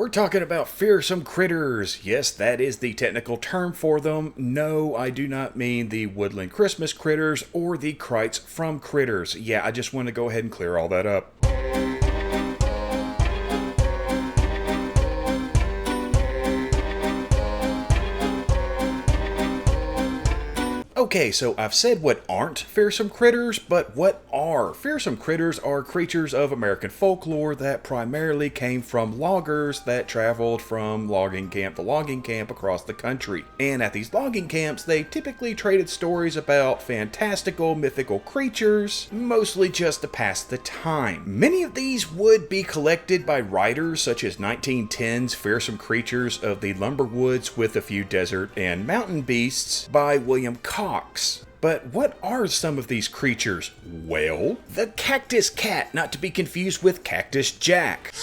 We're talking about fearsome critters. Yes, that is the technical term for them. No, I do not mean the woodland Christmas critters or the krites from Critters. Yeah, I just want to go ahead and clear all that up. Okay, so I've said what aren't fearsome critters, but what are? Fearsome critters are creatures of American folklore that primarily came from loggers that traveled from logging camp to logging camp across the country. And at these logging camps, they typically traded stories about fantastical, mythical creatures, mostly just to pass the time. Many of these would be collected by writers such as 1910's Fearsome Creatures of the Lumberwoods with a Few Desert and Mountain Beasts by William Cox. But what are some of these creatures? Well, the cactus cat, not to be confused with Cactus Jack,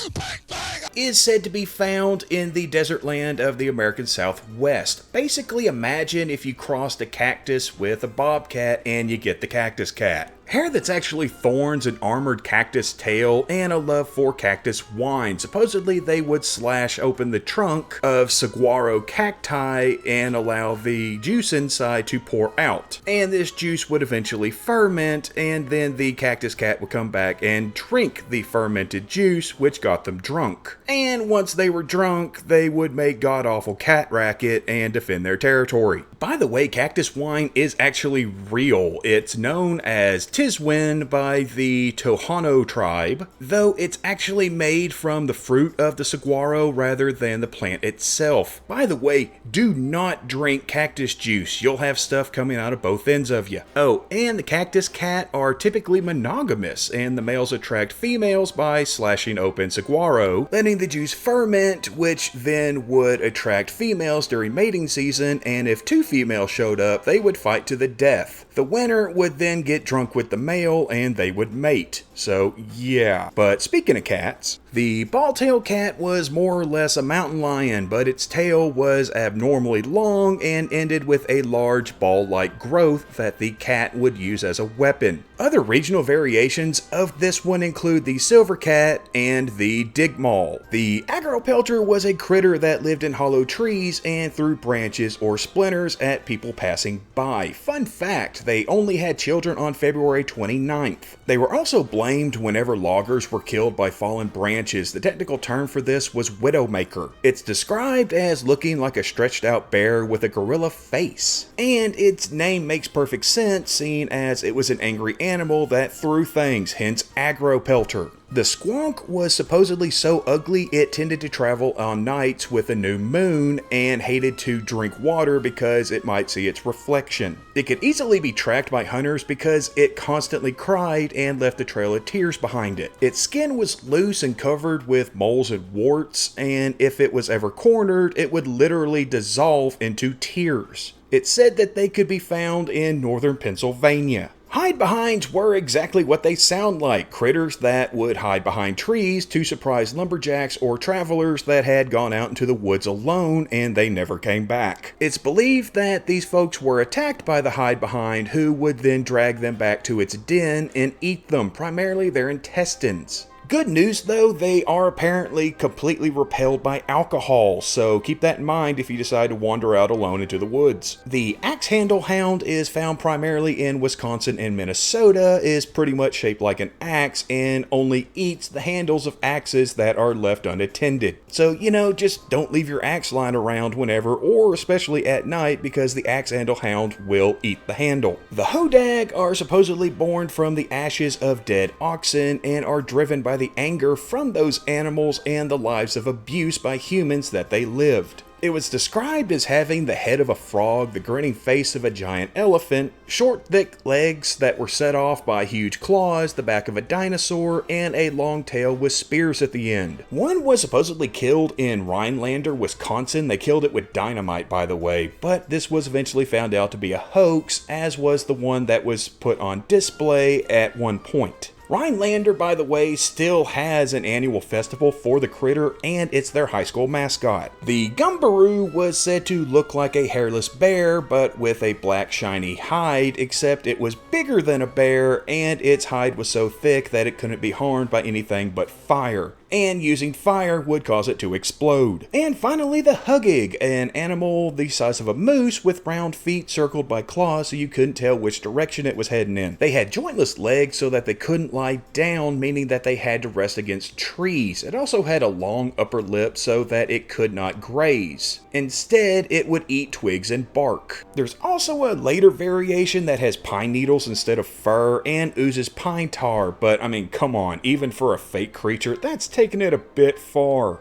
is said to be found in the desert land of the American Southwest. Basically, imagine if you crossed a cactus with a bobcat and you get the cactus cat. Hair that's actually thorns, an armored cactus tail, and a love for cactus wine. Supposedly they would slash open the trunk of saguaro cacti and allow the juice inside to pour out. And this juice would eventually ferment, and then the cactus cat would come back and drink the fermented juice, which got them drunk. And once they were drunk, they would make god-awful cat racket and defend their territory. By the way, cactus wine is actually real. It's known as Tiswin by the Tohono tribe, though it's actually made from the fruit of the saguaro rather than the plant itself. By the way, do not drink cactus juice. You'll have stuff coming out of both ends of you. Oh, and the cactus cat are typically monogamous, and the males attract females by slashing open saguaro, letting the juice ferment, which then would attract females during mating season, and if two females showed up, they would fight to the death. The winner would then get drunk with the male and they would mate. So yeah. But speaking of cats, the ball-tailed cat was more or less a mountain lion, but its tail was abnormally long and ended with a large ball-like growth that the cat would use as a weapon. Other regional variations of this one include the silver cat and the digmaul. The AGROPELTER was a critter that lived in hollow trees and threw branches or splinters at people passing by. Fun fact, they only had children on February 29th. They were also blamed whenever loggers were killed by fallen branches. The technical term for this was widowmaker. It's described as looking like a stretched out bear with a gorilla face. And its name makes perfect sense, seeing as it was an angry animal that threw things, hence AGROPELTER. The Squonk was supposedly so ugly it tended to travel on nights with a new moon and hated to drink water because it might see its reflection. It could easily be tracked by hunters because it constantly cried and left a trail of tears behind it. Its skin was loose and covered with moles and warts, and if it was ever cornered, it would literally dissolve into tears. It's said that they could be found in northern Pennsylvania. Hide-behinds were exactly what they sound like, critters that would hide behind trees to surprise lumberjacks or travelers that had gone out into the woods alone and they never came back. It's believed that these folks were attacked by the hide-behind, who would then drag them back to its den and eat them, primarily their intestines. Good news though, they are apparently completely repelled by alcohol, so keep that in mind if you decide to wander out alone into the woods. The axe-handle hound is found primarily in Wisconsin and Minnesota, is pretty much shaped like an axe, and only eats the handles of axes that are left unattended. So, just don't leave your axe lying around whenever, or especially at night, because the axe-handle hound will eat the handle. The HCDAG are supposedly born from the ashes of dead oxen, and are driven by the anger from those animals and the lives of abuse by humans that they lived. It was described as having the head of a frog, the grinning face of a giant elephant, short thick legs that were set off by huge claws, the back of a dinosaur, and a long tail with spears at the end. One was supposedly killed in Rhinelander, Wisconsin. They killed it with dynamite, by the way, but this was eventually found out to be a hoax, as was the one that was put on display at one point. Rhinelander, by the way, still has an annual festival for the critter, and it's their high school mascot. The GUMBERCO was said to look like a hairless bear, but with a black shiny hide, except it was bigger than a bear, and its hide was so thick that it couldn't be harmed by anything but fire. and using fire would cause it to explode. And finally, the HUGAG, an animal the size of a moose with round feet circled by claws so you couldn't tell which direction it was heading in. They had jointless legs so that they couldn't lie down, meaning that they had to rest against trees. It also had a long upper lip so that it could not graze. Instead, it would eat twigs and bark. There's also a later variation that has pine needles instead of fur and oozes pine tar, but I mean, come on, even for a fake creature, that's taking it a bit far.